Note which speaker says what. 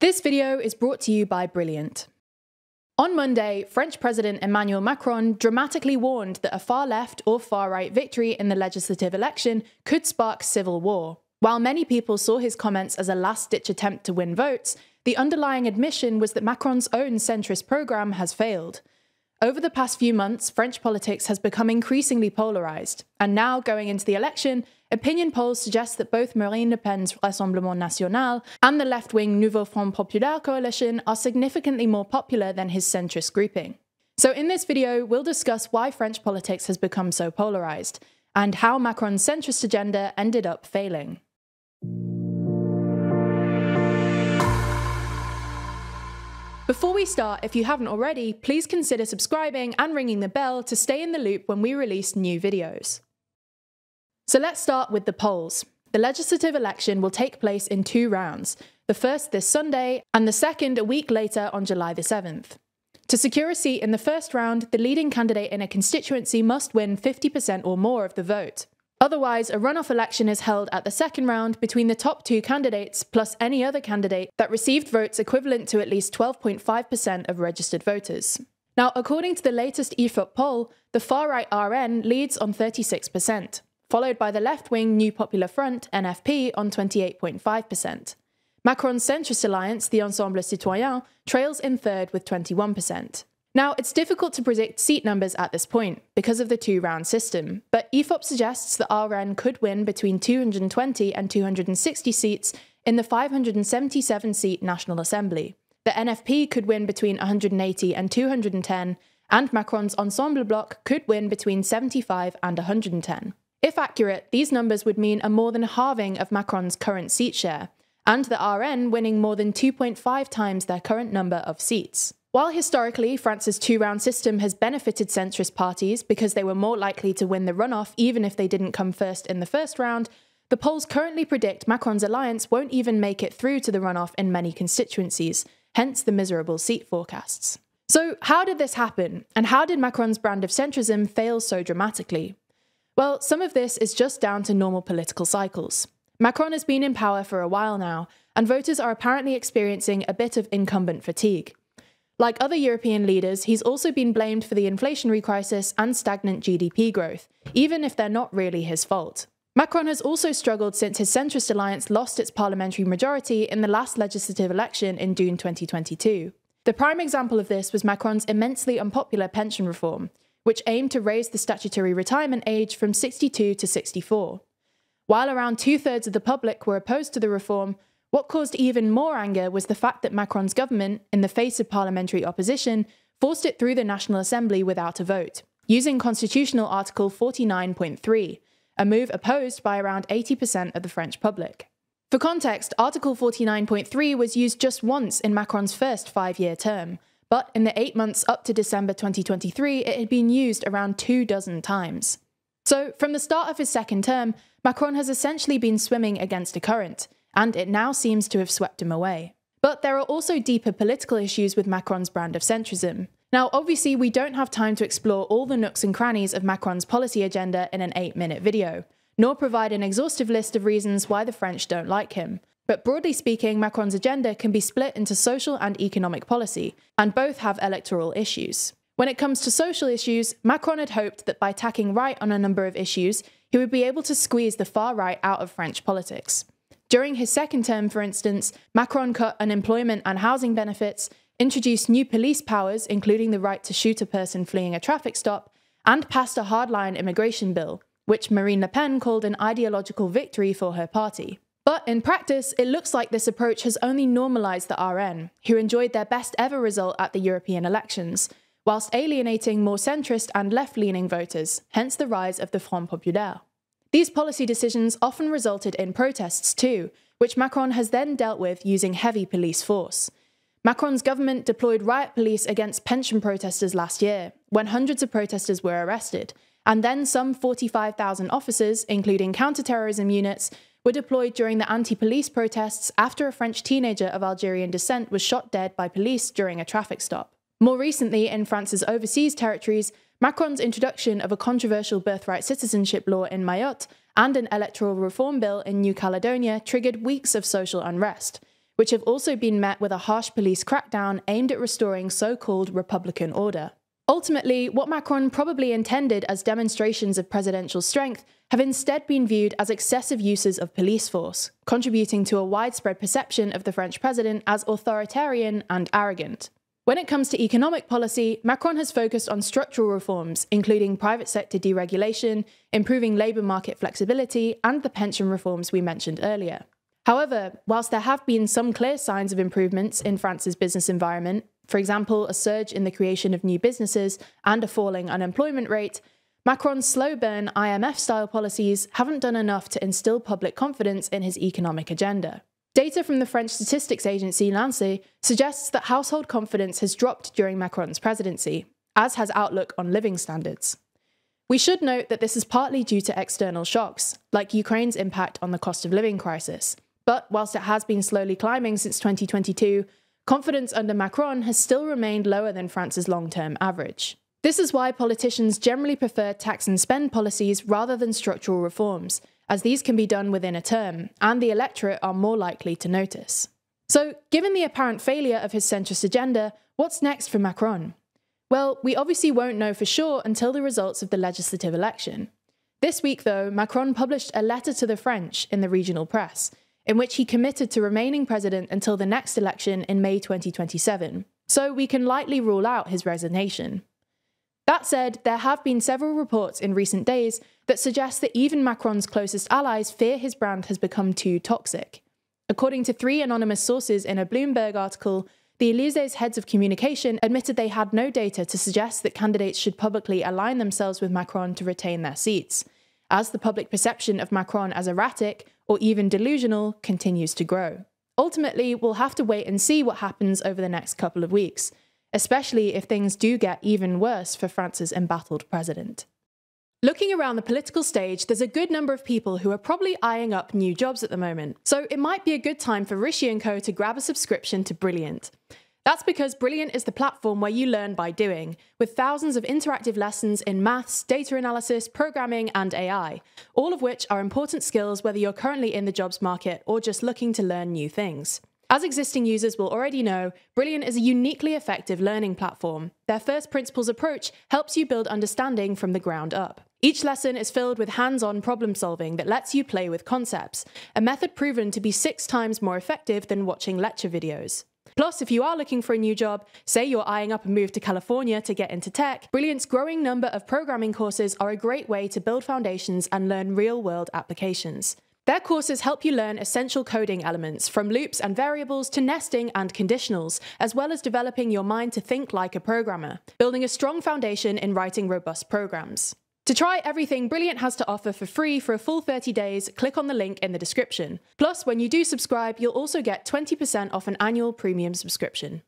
Speaker 1: This video is brought to you by Brilliant. On Monday, French President Emmanuel Macron dramatically warned that a far-left or far-right victory in the legislative election could spark civil war. While many people saw his comments as a last-ditch attempt to win votes, the underlying admission was that Macron's own centrist programme has failed. Over the past few months, French politics has become increasingly polarised, and now, going into the election, opinion polls suggest that both Marine Le Pen's Rassemblement National and the left-wing Nouveau Front Populaire coalition are significantly more popular than his centrist grouping. So in this video, we'll discuss why French politics has become so polarised, and how Macron's centrist agenda ended up failing. Before we start, if you haven't already, please consider subscribing and ringing the bell to stay in the loop when we release new videos. So let's start with the polls. The legislative election will take place in 2 rounds, the first this Sunday and the second a week later on July the 7th. To secure a seat in the first round, the leading candidate in a constituency must win 50% or more of the vote. Otherwise, a runoff election is held at the second round between the top 2 candidates plus any other candidate that received votes equivalent to at least 12.5% of registered voters. Now, according to the latest IFOP poll, the far-right RN leads on 36%, followed by the left-wing New Popular Front, NFP, on 28.5%. Macron's centrist alliance, the Ensemble Citoyen, trails in third with 21%. Now, it's difficult to predict seat numbers at this point because of the 2-round system, but IFOP suggests that RN could win between 220 and 260 seats in the 577-seat National Assembly. The NFP could win between 180 and 210, and Macron's Ensemble bloc could win between 75 and 110. If accurate, these numbers would mean a more than halving of Macron's current seat share, and the RN winning more than 2.5 times their current number of seats. While historically France's 2-round system has benefited centrist parties because they were more likely to win the runoff even if they didn't come first in the first round, the polls currently predict Macron's alliance won't even make it through to the runoff in many constituencies, hence the miserable seat forecasts. So how did this happen, and how did Macron's brand of centrism fail so dramatically? Well, some of this is just down to normal political cycles. Macron has been in power for a while now, and voters are apparently experiencing a bit of incumbent fatigue. Like other European leaders, he's also been blamed for the inflationary crisis and stagnant GDP growth, even if they're not really his fault. Macron has also struggled since his centrist alliance lost its parliamentary majority in the last legislative election in June 2022. The prime example of this was Macron's immensely unpopular pension reform, which aimed to raise the statutory retirement age from 62 to 64. While around 2/3 of the public were opposed to the reform, what caused even more anger was the fact that Macron's government, in the face of parliamentary opposition, forced it through the National Assembly without a vote, using Constitutional Article 49.3, a move opposed by around 80% of the French public. For context, Article 49.3 was used just once in Macron's first 5-year term, but in the 8 months up to December 2023, it had been used around 24 times. So, from the start of his second term, Macron has essentially been swimming against a current, and it now seems to have swept him away. But there are also deeper political issues with Macron's brand of centrism. Now, obviously, we don't have time to explore all the nooks and crannies of Macron's policy agenda in an 8-minute video, nor provide an exhaustive list of reasons why the French don't like him. But broadly speaking, Macron's agenda can be split into social and economic policy, and both have electoral issues. When it comes to social issues, Macron had hoped that by tacking right on a number of issues, he would be able to squeeze the far right out of French politics. During his second term, for instance, Macron cut unemployment and housing benefits, introduced new police powers, including the right to shoot a person fleeing a traffic stop, and passed a hardline immigration bill, which Marine Le Pen called an ideological victory for her party. But in practice, it looks like this approach has only normalised the RN, who enjoyed their best ever result at the European elections, whilst alienating more centrist and left-leaning voters, hence the rise of the Front Populaire. These policy decisions often resulted in protests too, which Macron has then dealt with using heavy police force. Macron's government deployed riot police against pension protesters last year, when hundreds of protesters were arrested, and then some 45,000 officers, including counter-terrorism units, were deployed during the anti-police protests after a French teenager of Algerian descent was shot dead by police during a traffic stop. More recently, in France's overseas territories, Macron's introduction of a controversial birthright citizenship law in Mayotte and an electoral reform bill in New Caledonia triggered weeks of social unrest, which have also been met with a harsh police crackdown aimed at restoring so-called Republican order. Ultimately, what Macron probably intended as demonstrations of presidential strength have instead been viewed as excessive uses of police force, contributing to a widespread perception of the French president as authoritarian and arrogant. When it comes to economic policy, Macron has focused on structural reforms, including private sector deregulation, improving labour market flexibility, and the pension reforms we mentioned earlier. However, whilst there have been some clear signs of improvements in France's business environment, for example, a surge in the creation of new businesses and a falling unemployment rate, Macron's slow-burn IMF-style policies haven't done enough to instill public confidence in his economic agenda. Data from the French statistics agency l'ANSEE suggests that household confidence has dropped during Macron's presidency, as has outlook on living standards. We should note that this is partly due to external shocks, like Ukraine's impact on the cost of living crisis. But whilst it has been slowly climbing since 2022, confidence under Macron has still remained lower than France's long-term average. This is why politicians generally prefer tax and spend policies rather than structural reforms, as these can be done within a term, and the electorate are more likely to notice. So, given the apparent failure of his centrist agenda, what's next for Macron? Well, we obviously won't know for sure until the results of the legislative election. This week, though, Macron published a letter to the French in the regional press, in which he committed to remaining president until the next election in May 2027, so we can lightly rule out his resignation. That said, there have been several reports in recent days that suggest that even Macron's closest allies fear his brand has become too toxic. According to 3 anonymous sources in a Bloomberg article, the Élysées heads of communication admitted they had no data to suggest that candidates should publicly align themselves with Macron to retain their seats, as the public perception of Macron as erratic or even delusional continues to grow. Ultimately, we'll have to wait and see what happens over the next couple of weeks, especially if things do get even worse for France's embattled president. Looking around the political stage, there's a good number of people who are probably eyeing up new jobs at the moment, so it might be a good time for Rishi & Co to grab a subscription to Brilliant. That's because Brilliant is the platform where you learn by doing, with thousands of interactive lessons in maths, data analysis, programming, and AI, all of which are important skills whether you're currently in the jobs market or just looking to learn new things. As existing users will already know, Brilliant is a uniquely effective learning platform. Their first principles approach helps you build understanding from the ground up. Each lesson is filled with hands-on problem solving that lets you play with concepts, a method proven to be 6 times more effective than watching lecture videos. Plus, if you are looking for a new job, say you're eyeing up a move to California to get into tech, Brilliant's growing number of programming courses are a great way to build foundations and learn real-world applications. Their courses help you learn essential coding elements, from loops and variables to nesting and conditionals, as well as developing your mind to think like a programmer, building a strong foundation in writing robust programs. To try everything Brilliant has to offer for free for a full 30 days, click on the link in the description. Plus, when you do subscribe, you'll also get 20% off an annual premium subscription.